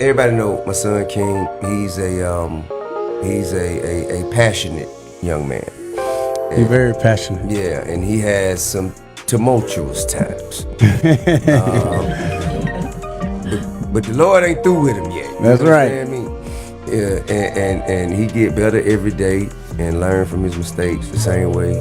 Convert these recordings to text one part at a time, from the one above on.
Everybody know my son King. He's a passionate young man. He's very passionate. Yeah, and he has some tumultuous times. But the Lord ain't through with him yet. That's right. I mean, yeah, and he get better every day and learn from his mistakes the same way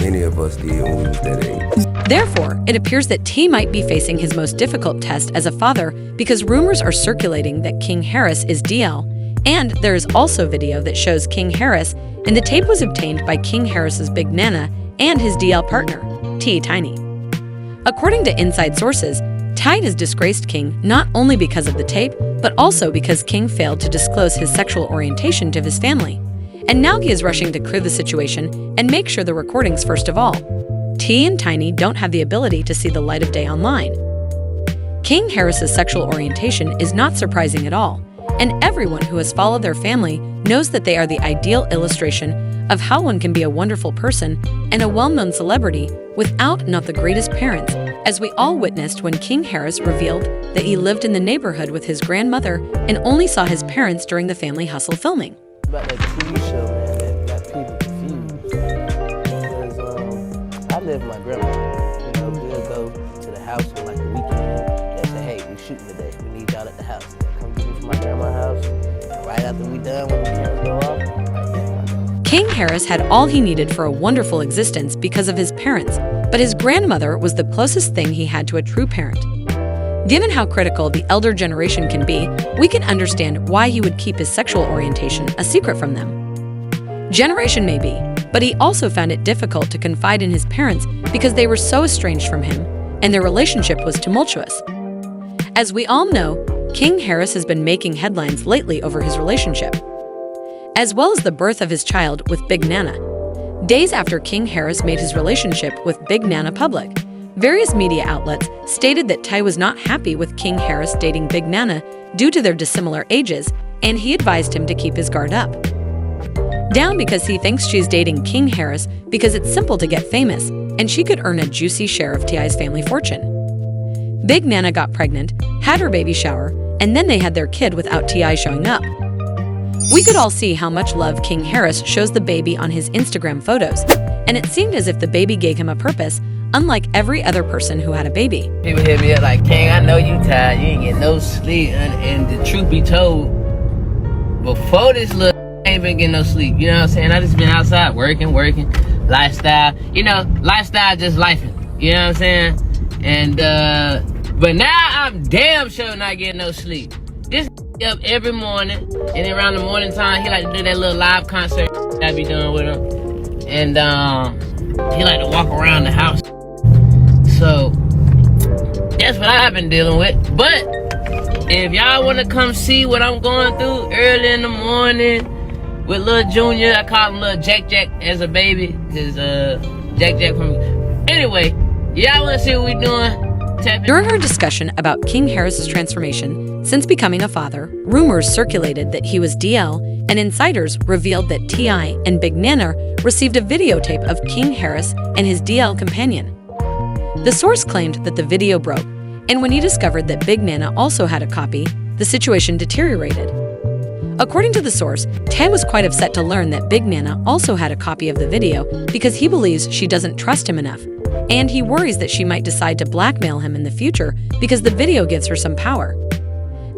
any of us did when we was that age. Therefore, it appears that T might be facing his most difficult test as a father because rumors are circulating that King Harris is DL, and there is also video that shows King Harris, and the tape was obtained by King Harris's big nana and his DL partner, T. Tiny. According to inside sources, Tide has disgraced King not only because of the tape, but also because King failed to disclose his sexual orientation to his family. And now he is rushing to clear the situation and make sure the recordings first of all. T and Tiny don't have the ability to see the light of day online. King Harris's sexual orientation is not surprising at all, and everyone who has followed their family knows that they are the ideal illustration of how one can be a wonderful person and a well-known celebrity without not the greatest parents, as we all witnessed when King Harris revealed that he lived in the neighborhood with his grandmother and only saw his parents during the family hustle filming. About that TV show, man, that got people confused. Because I live with my grandma. You know, we'll go to the house for like a weekend. They say, hey, we shooting today. We need y'all at the house. They come get me from my grandma's house. And right after we done, when the cameras go off, right there. King Harris had all he needed for a wonderful existence because of his parents, but his grandmother was the closest thing he had to a true parent. Given how critical the elder generation can be, we can understand why he would keep his sexual orientation a secret from them. Generation may be, but he also found it difficult to confide in his parents because they were so estranged from him, and their relationship was tumultuous. As we all know, King Harris has been making headlines lately over his relationship, as well as the birth of his child with Big Nana. Days after King Harris made his relationship with Big Nana public, various media outlets stated that Ty was not happy with King Harris dating Big Nana due to their dissimilar ages, and he advised him to keep his guard up. Down because he thinks she's dating King Harris because it's simple to get famous, and she could earn a juicy share of T.I.'s family fortune. Big Nana got pregnant, had her baby shower, and then they had their kid without T.I. showing up. We could all see how much love King Harris shows the baby on his Instagram photos, and it seemed as if the baby gave him a purpose, unlike every other person who had a baby. People hit me up like, King, I know you tired, you ain't getting no sleep, and the truth be told, before this little I ain't been getting no sleep, you know what I'm saying? I just been outside working, lifestyle, you know, lifestyle just lifing, you know what I'm saying? And, but now I'm damn sure not getting no sleep. This up every morning, and then around the morning time, he like to do that little live concert I be doing with him. And, he like to walk around the house. So, that's what I've been dealing with. But, if y'all want to come see what I'm going through early in the morning with Lil Junior, I call him Lil Jack Jack as a baby, because Jack Jack from... Anyway, y'all want to see what we doing? During our discussion about King Harris's transformation since becoming a father, rumors circulated that he was DL, and insiders revealed that T.I. and Big Nana received a videotape of King Harris and his DL companion. The source claimed that the video broke, and when he discovered that Big Nana also had a copy, the situation deteriorated. According to the source, Ty was quite upset to learn that Big Nana also had a copy of the video because he believes she doesn't trust him enough, and he worries that she might decide to blackmail him in the future because the video gives her some power.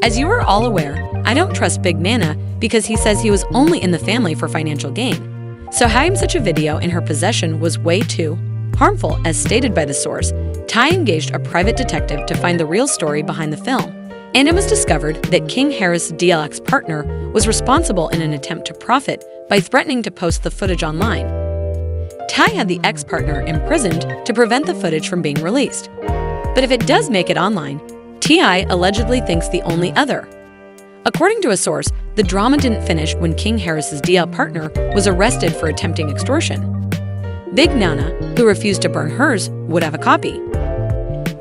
As you are all aware, I don't trust Big Nana because he says he was only in the family for financial gain. So having such a video in her possession was way too harmful. As stated by the source, Ty engaged a private detective to find the real story behind the film, and it was discovered that King Harris' DLX partner was responsible in an attempt to profit by threatening to post the footage online. Ty had the ex-partner imprisoned to prevent the footage from being released. But if it does make it online, T.I. allegedly thinks the only other. According to a source, the drama didn't finish when King Harris's DL partner was arrested for attempting extortion. Big Nana, who refused to burn hers, would have a copy.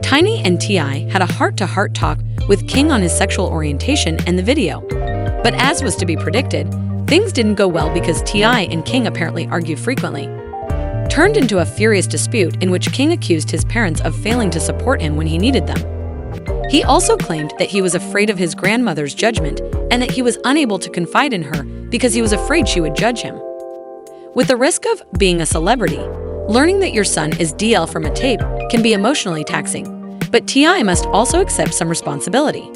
Tiny and T.I. had a heart-to-heart talk with King on his sexual orientation and the video. But as was to be predicted, things didn't go well because T.I. and King apparently argue frequently. Turned into a furious dispute in which King accused his parents of failing to support him when he needed them. He also claimed that he was afraid of his grandmother's judgment and that he was unable to confide in her because he was afraid she would judge him. With the risk of being a celebrity, learning that your son is DL from a tape can be emotionally taxing, but T.I. must also accept some responsibility.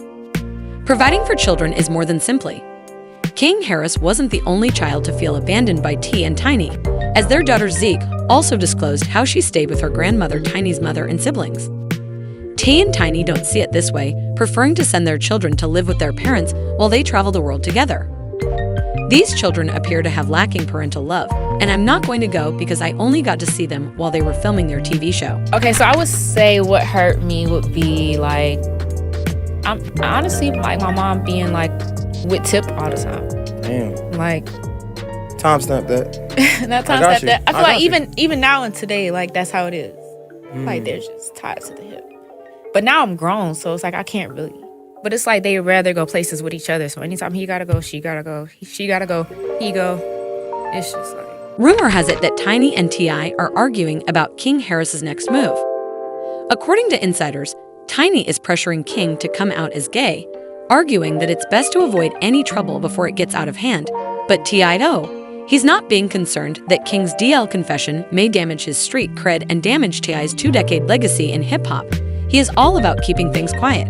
Providing for children is more than simply. King Harris wasn't the only child to feel abandoned by T and Tiny, as their daughter Zeke also disclosed how she stayed with her grandmother Tiny's mother and siblings. T and Tiny don't see it this way, preferring to send their children to live with their parents while they travel the world together. These children appear to have lacking parental love, and I'm not going to go because I only got to see them while they were filming their TV show. Okay, so I would say what hurt me would be like, I'm honestly like my mom being like with Tip all the time. Damn. Like Timestamp that. that got times you. that I feel I like got you. even now and today, like that's how it is. Like they're just tied to the hip. But now I'm grown, so it's like I can't really. But it's like they rather go places with each other. So anytime he gotta go, she gotta go. She gotta go, he go. It's just like. Rumor has it that Tiny and T.I. are arguing about King Harris's next move. According to insiders, Tiny is pressuring King to come out as gay, arguing that it's best to avoid any trouble before it gets out of hand. But T.I. no, he's not being concerned that King's DL confession may damage his street cred and damage T.I.'s 2-decade legacy in hip-hop. He is all about keeping things quiet.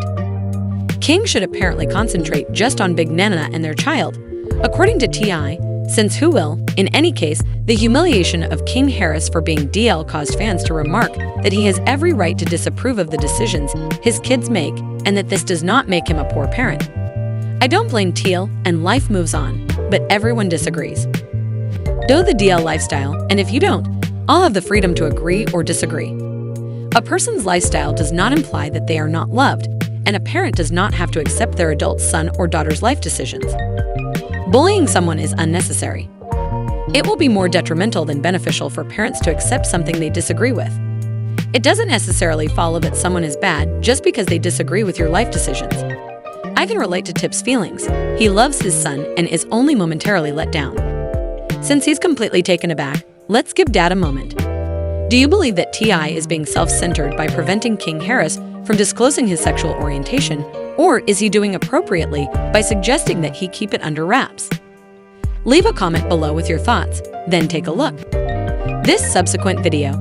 King should apparently concentrate just on Big Nana and their child. According to T.I., since who will, in any case, the humiliation of King Harris for being DL caused fans to remark that he has every right to disapprove of the decisions his kids make and that this does not make him a poor parent. I don't blame Teal, and life moves on, but everyone disagrees. Know the DL lifestyle, and if you don't, I'll have the freedom to agree or disagree. A person's lifestyle does not imply that they are not loved, and a parent does not have to accept their adult son or daughter's life decisions. Bullying someone is unnecessary. It will be more detrimental than beneficial for parents to accept something they disagree with. It doesn't necessarily follow that someone is bad just because they disagree with your life decisions. I can relate to Tip's feelings. He loves his son and is only momentarily let down. Since he's completely taken aback, let's give Dad a moment. Do you believe that T.I. is being self-centered by preventing King Harris from disclosing his sexual orientation, or is he doing appropriately by suggesting that he keep it under wraps? Leave a comment below with your thoughts, then take a look. This subsequent video